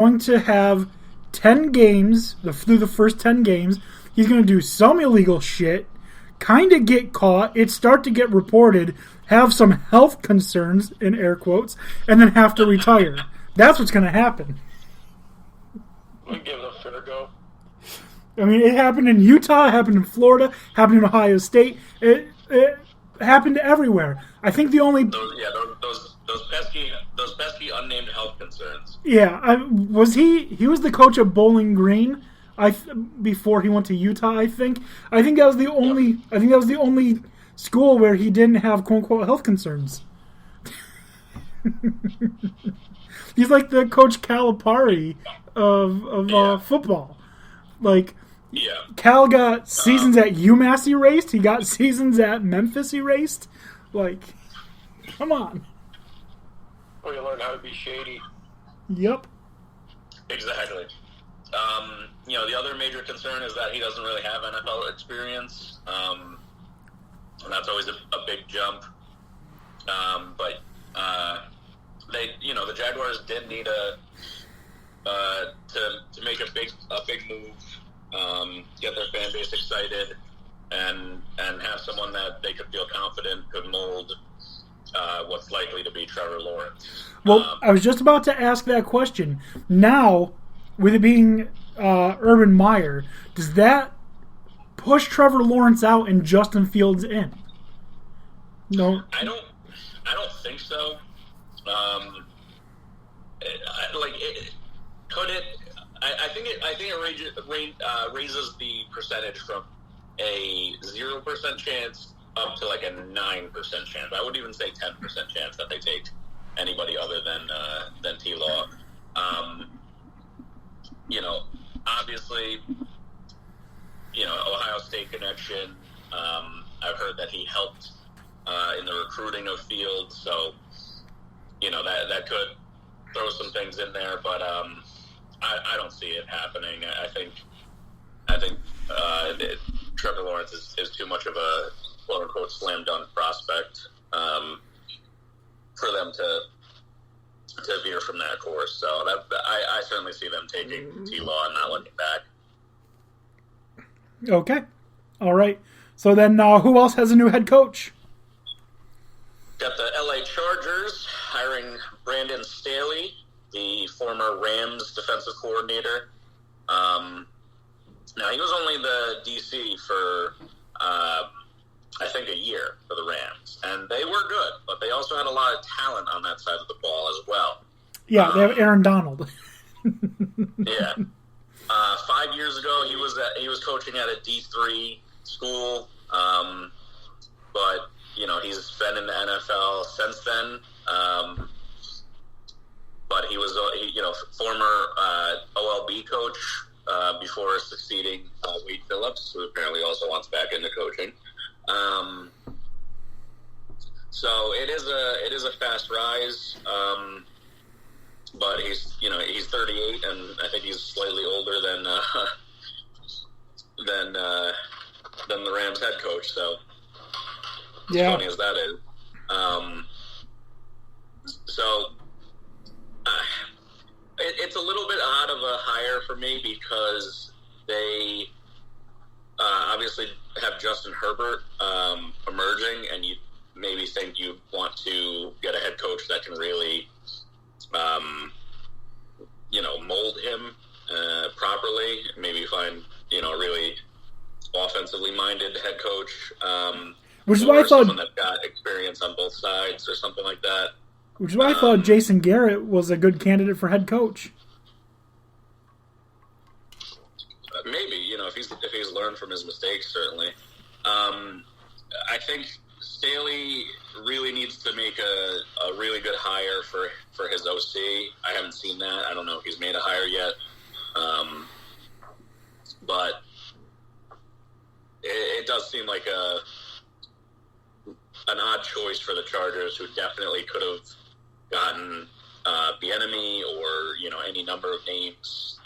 going to have 10 games, through the first 10 games. He's going to do some illegal shit, kind of get caught, it start to get reported, have some health concerns, in air quotes, and then have to retire. That's what's going to happen. We give it a fair go. I mean, it happened in Utah, it happened in Florida, happened in Ohio State. It happened everywhere. I think the only... Those pesky unnamed health concerns. Yeah, he was the coach of Bowling Green before he went to Utah, I think. I think that was the only school where he didn't have quote unquote health concerns. He's like the Coach Calipari of football. Like, Cal got seasons at UMass erased. He got seasons at Memphis erased. Like, come on. Or you learn how to be shady. Yep. Exactly. The other major concern is that he doesn't really have NFL experience. And that's always a big jump. But the Jaguars did need to make a big move, get their fan base excited, and have someone that they could feel confident could mold what's likely to be Trevor Lawrence. Well, I was just about to ask that question. Now, with it being Urban Meyer, does that push Trevor Lawrence out and Justin Fields in? No, I don't think so. I think it raises the percentage from a 0% chance up to like a 9% chance. I would even say 10% chance that they take anybody other than T-Law. Obviously, Ohio State connection. I've heard that he helped in the recruiting of Fields, so that could throw some things in there, but I don't see it happening. I think Trevor Lawrence is too much of a quote unquote slam dunk prospect for them to veer from that course. So I certainly see them taking T-Law and not looking back. Okay. All right. So then who else has a new head coach? Got the LA Chargers hiring Brandon Staley, the former Rams defensive coordinator. Now, he was only the DC for, I think, a year for the Rams. And they were good, but they also had a lot of talent on that side of the ball as well. Yeah, they have Aaron Donald. Yeah. 5 years ago, he was coaching at a D3 school, but he's been in the NFL since then. But he was former OLB coach before succeeding Wade Phillips, who apparently also wants back into coaching. So it is a fast rise. But he's 38, and I think he's slightly older than the Rams head coach. So as funny as that is, it's a little bit odd of a hire for me because they obviously have Justin Herbert emerging, and you maybe think you want to get a head coach that can really mold him properly. Maybe find a really offensively minded head coach, which is why I thought someone that got experience on both sides or something like that. Which is why I thought Jason Garrett was a good candidate for head coach. Maybe if he's learned from his mistakes, certainly. I think Staley really needs to make a really good hire for his OC. I haven't seen that. I don't know if he's made a hire yet. But it does seem like an odd choice for the Chargers, who definitely could have gotten Bieniemy or any number of names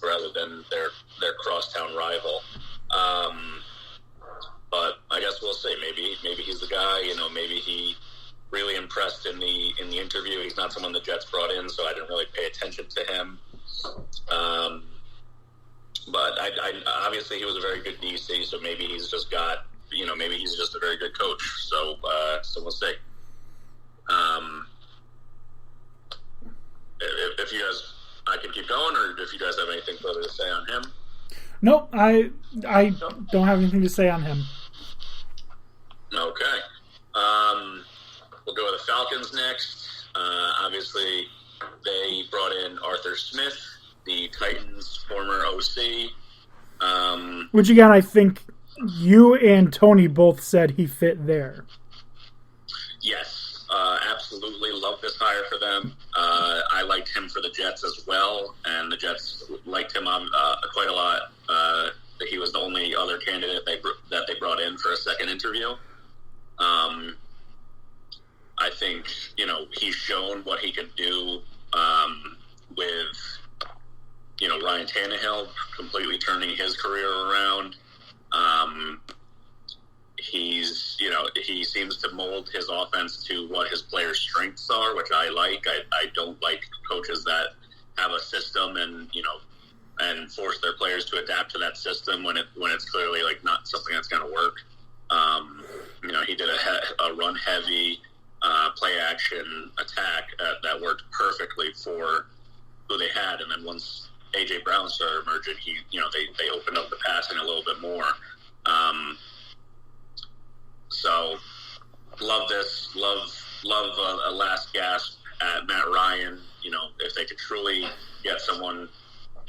rather than their crosstown rival. But I guess we'll see. Maybe he's the guy. Maybe he really impressed in the interview. He's not someone the Jets brought in, so I didn't really pay attention to him. But I obviously he was a very good DC, so maybe he's just got, maybe he's just a very good coach. So we'll see. If you guys, I can keep going, or if you guys have anything further to say on him. Nope, I don't have anything to say on him. Okay. We'll go with the Falcons next. Obviously, they brought in Arthur Smith, the Titans' former OC. Which, again, I think you and Tony both said he fit there. Yes, absolutely. Love this hire for them. I liked him for the Jets as well, and the Jets liked him quite a lot. He was the only other candidate that they brought in for a second interview. I think, he's shown what he can do with, Ryan Tannehill completely turning his career around. He seems to mold his offense to what his players' strengths are, which I like. I don't like coaches that have a system and force their players to adapt to that system when it's clearly like not something that's going to work. He did a run heavy play action attack that worked perfectly for who they had, and then once AJ Brown started emerging, they opened up the passing a little bit more. So love this, love a last gasp at Matt Ryan. If they could truly get someone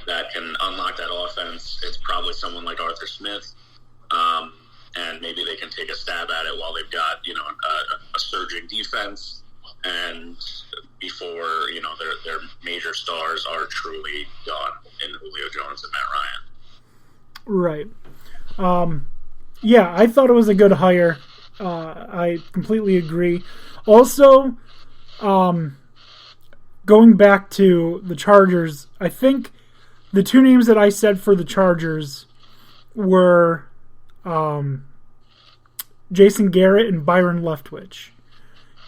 that can unlock that offense, it's probably someone like Arthur Smith. And maybe they can take a stab at it while they've got, a surging defense, and before, their major stars are truly gone in Julio Jones and Matt Ryan. Right. Yeah, I thought it was a good hire. I completely agree. Also, going back to the Chargers, I think the two names that I said for the Chargers were Jason Garrett and Byron Leftwich.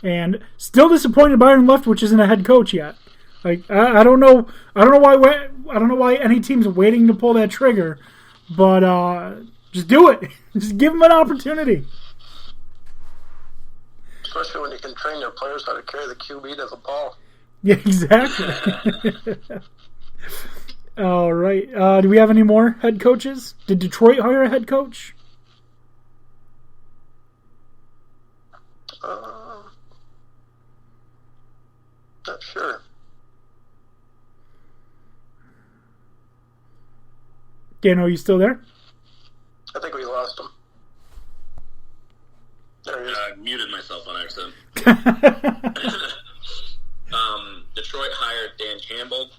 And still disappointed Byron Leftwich isn't a head coach yet. Like I don't know why any team's waiting to pull that trigger, but just do it. Just give them an opportunity. Especially when you can train your players how to carry the QB to the ball. Yeah, exactly. All right. Do we have any more head coaches? Did Detroit hire a head coach? Not sure. Dano, are you still there? I think we lost him. There he is. I muted myself on accident. Detroit hired Dan Campbell.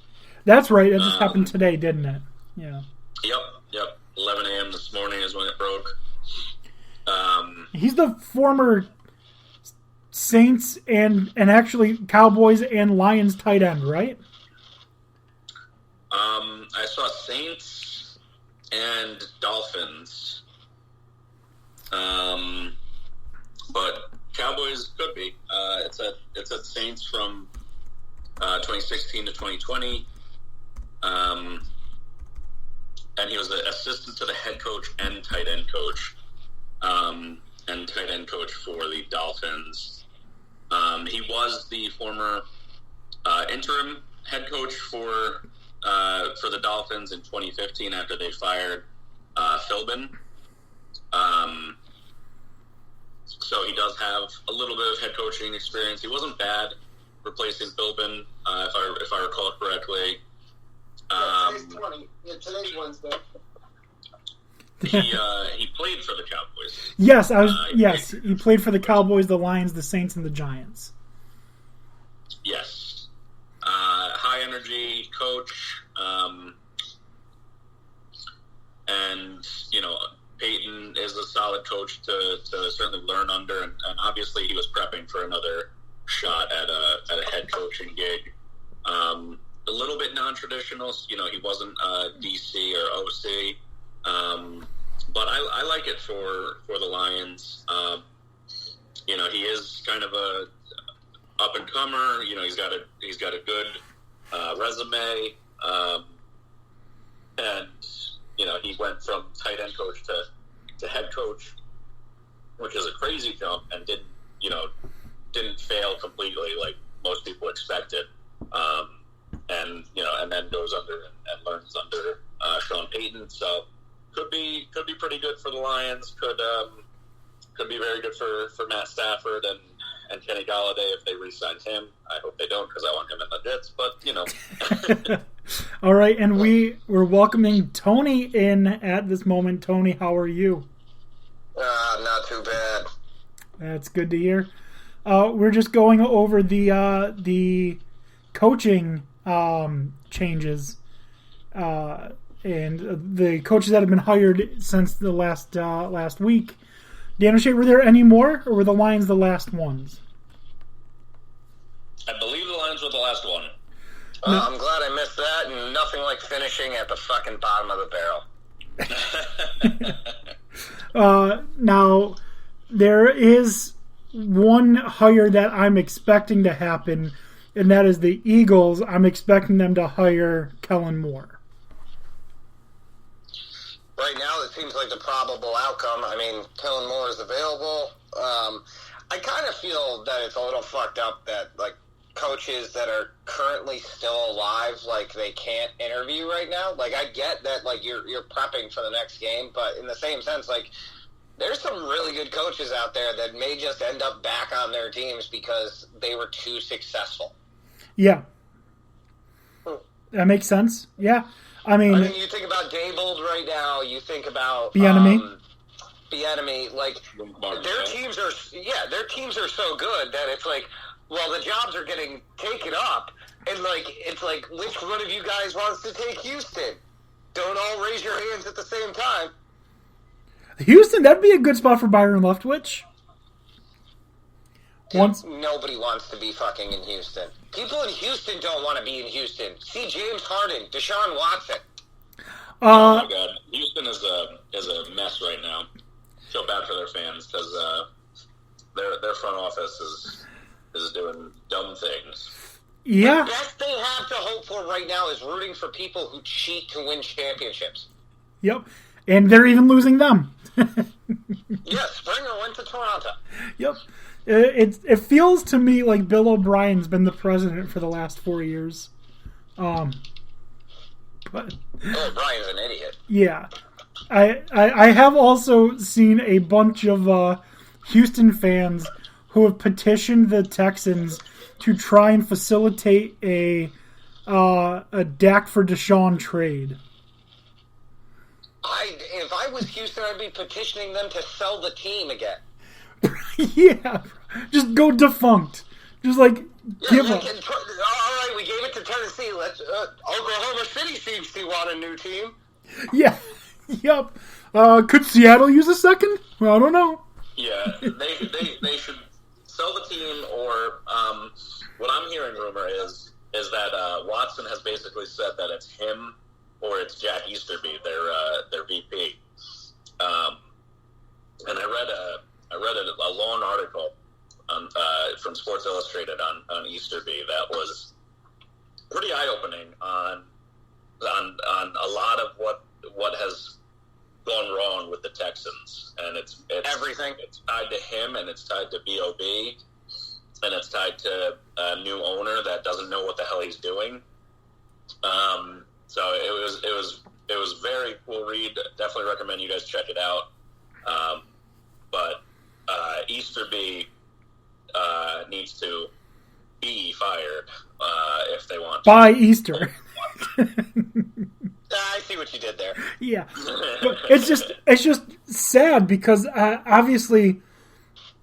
That's right. That just happened today, didn't it? Yeah. Yep. 11 a.m. this morning is when it broke. He's the former Saints and actually Cowboys and Lions tight end, right? I saw Saints and Dolphins. But Cowboys could be. It's at Saints from 2016 to 2020. And he was the assistant to the head coach and tight end coach. And tight end coach for the Dolphins. He was the former interim head coach for the Dolphins in 2015 after they fired Philbin. So he does have a little bit of head coaching experience. He wasn't bad replacing Philbin, if I recall correctly. Today's Wednesday. He played for the Cowboys. Yes, he played for the Cowboys, the Lions, the Saints, and the Giants. Yes. High energy coach. And, Peyton is a solid coach to certainly learn under, and obviously he was prepping for another shot at a head coaching gig. A little bit non-traditional, he wasn't DC or OC, but I like it for the Lions. He is kind of a up and comer. He's got a good resume, and he went from tight end coach to head coach, which is a crazy jump, and didn't fail completely like most people expected. And then goes under and learns under Sean Payton. So could be pretty good for the Lions. Could be very good for Matt Stafford and Kenny Galladay if they re-sign him. I hope they don't because I want him in the Jets. But All right, and we're welcoming Tony in at this moment. Tony, how are you? Not too bad. That's good to hear. We're just going over the coaching changes and the coaches that have been hired since the last week. Dan O'Shea, were there any more, or were the Lions the last ones? I believe the Lions were the last one. No. I'm glad I missed that, and nothing like finishing at the fucking bottom of the barrel. Now, there is one hire that I'm expecting to happen, and that is the Eagles. I'm expecting them to hire Kellen Moore. Right now, it seems like the probable outcome. I mean, Kellen Moore is available. I kind of feel that it's a little fucked up that, like, coaches that are currently still alive, like, they can't interview right now. Like, I get that, like, you're prepping for the next game, but in the same sense, like, there's some really good coaches out there that may just end up back on their teams because they were too successful. Yeah. That makes sense. Yeah. I mean, you think about Daboll right now. You think about Bieniemy. Like, their teams are so good that it's like, well, the jobs are getting taken up, and like, it's like, which one of you guys wants to take Houston? Don't all raise your hands at the same time. Houston, that'd be a good spot for Byron Leftwich. Nobody wants to be fucking in Houston. People in Houston don't want to be in Houston. See James Harden, Deshaun Watson. Oh my God, Houston is a mess right now. Feel bad for their fans because their front office is doing dumb things. Yeah. The best they have to hope for right now is rooting for people who cheat to win championships. Yep, and they're even losing them. Yeah, Springer went to Toronto. Yep. It feels to me like Bill O'Brien's been the president for the last 4 years. But Bill O'Brien's an idiot. Yeah. I have also seen a bunch of Houston fans who have petitioned the Texans to try and facilitate a Dak for Deshaun trade. If I was Houston, I'd be petitioning them to sell the team again. Yeah, just go defunct. Just give up. All right, we gave it to Tennessee. Oklahoma City seems to want a new team. Yeah, yep. Could Seattle use a second? Well, I don't know. Yeah, they should sell the team, or what I'm hearing rumor is that Watson has basically said that it's him or it's Jack Easterby, their VP. And I read a long article from Sports Illustrated on Easterby that was pretty eye-opening on a lot of what has gone wrong with the Texans, and it's everything. It's tied to him, and it's tied to Bob, and it's tied to a new owner that doesn't know what the hell he's doing. So it was very cool read. Definitely recommend you guys check it out. But Easterby needs to be fired if they want to. By Easter. I see what you did there. Yeah, but it's just sad because obviously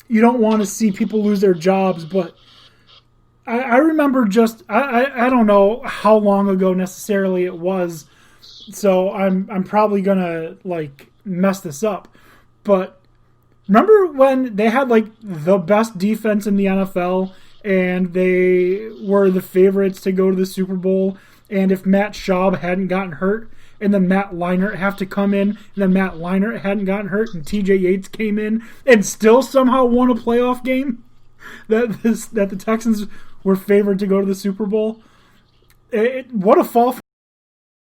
you don't want to see people lose their jobs. But I remember I don't know how long ago necessarily it was, so I'm probably gonna mess this up. But remember when they had the best defense in the NFL and they were the favorites to go to the Super Bowl? And if Matt Schaub hadn't gotten hurt, and then Matt Leinart have to come in, and then Matt Leinart hadn't gotten hurt, and TJ Yates came in, and still somehow won a playoff game? that the Texans were favored to go to the Super Bowl. What a fall